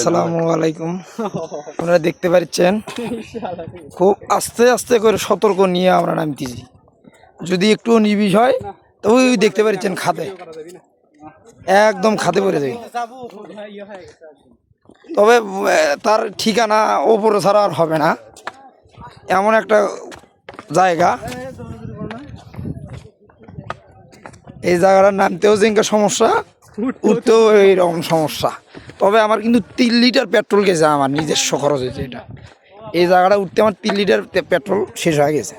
আসসালামু আলাইকুম। আপনারা দেখতে পাচ্ছেন খুব আস্তে আস্তে করে সতর্ক নিয়ে আমরা নামতেছি। যদি একটু নিবিড় হয় তো ওই দেখতে পাচ্ছেন খাদে, একদম খাদে পড়ে যাবে। তবে তার ঠিকানা ওপরে ছাড়া আর হবে না, এমন একটা জায়গা। এই জায়গাটার নামতেও যেঙ্কা সমস্যা, উঠতেও এইরকম সমস্যা। তবে আমার কিন্তু 3 লিটার পেট্রোল গেছে, আমার নিজস্ব খরচ হয়েছে এটা। এই জায়গাটা উঠতে আমার 3 লিটার পেট্রোল শেষ হয়ে গেছে।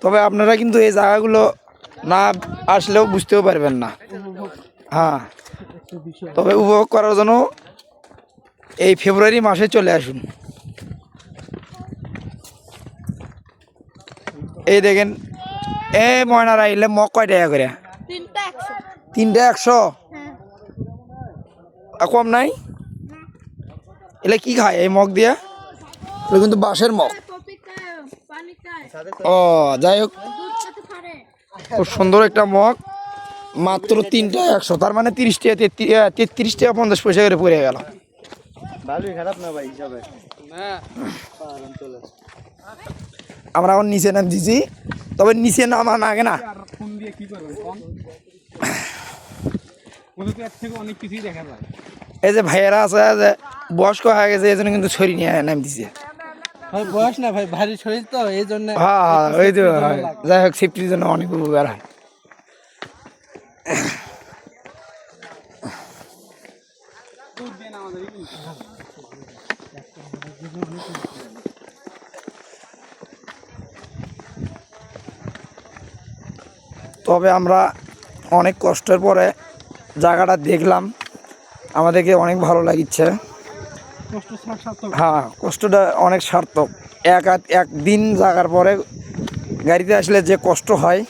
তবে আপনারা কিন্তু এই জায়গাগুলো না আসলেও বুঝতেও পারবেন না। হ্যাঁ, তবে উপভোগ করার জন্য এই ফেব্রুয়ারি মাসে চলে আসুন। এই দেখেন, ময়নারা এলে মগ কয় টাকা করে? 3টা 100। কম নাই? এলে কি খায় এই মগ দিয়া? এগুলো কিন্তু বাঁশের মগ। ও যাই হোক, খুব সুন্দর একটা মগ, মাত্র 3টা 100। তার মানে 30 টাকা 33 টাকা 50 পয়সা করে পড়ে গেল। খারাপ না ভাই হিসাবে। আমরা এখন নিচে নাম দিছি, তবে নিচে নামা না আগে না। এই যে ভাইয়েরা আছে যে বয়স্ক হয়ে গেছে, এই জন্য কিন্তু ছড়ি নিয়ে নাম দিছে। বয়স না ভাই, ভারী শরীর তো এই জন্য। হ্যাঁ, ওই তো যাই হোক, সেফটির জন্য অনেক উপকার হয়। তবে আমরা অনেক কষ্টের পরে জায়গাটা দেখলাম, আমাদেরকে অনেক ভালো লাগিচ্ছে। হ্যাঁ, কষ্টটা অনেক সার্থক। একদিন জাগার পরে গাড়িতে আসলে যে কষ্ট হয়,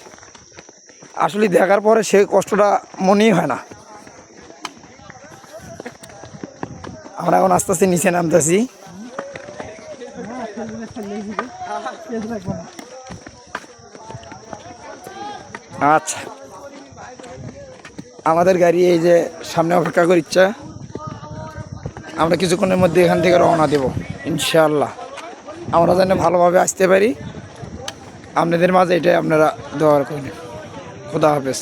আসলে দেখার পরে সেই কষ্টটা মনেই হয় না। আমরা এখন আস্তে আস্তে নিচে নামতেছি। আচ্ছা, আমাদের গাড়ি এই যে সামনে অপেক্ষা করছে। আমরা কিছুক্ষণের মধ্যে এখান থেকে রওনা দেব ইনশাআল্লাহ। আমরা যেন ভালোভাবে আসতে পারি, আপনাদের মাঝে এটাই আপনারা দোয়া করেন। খোদা হাফেজ।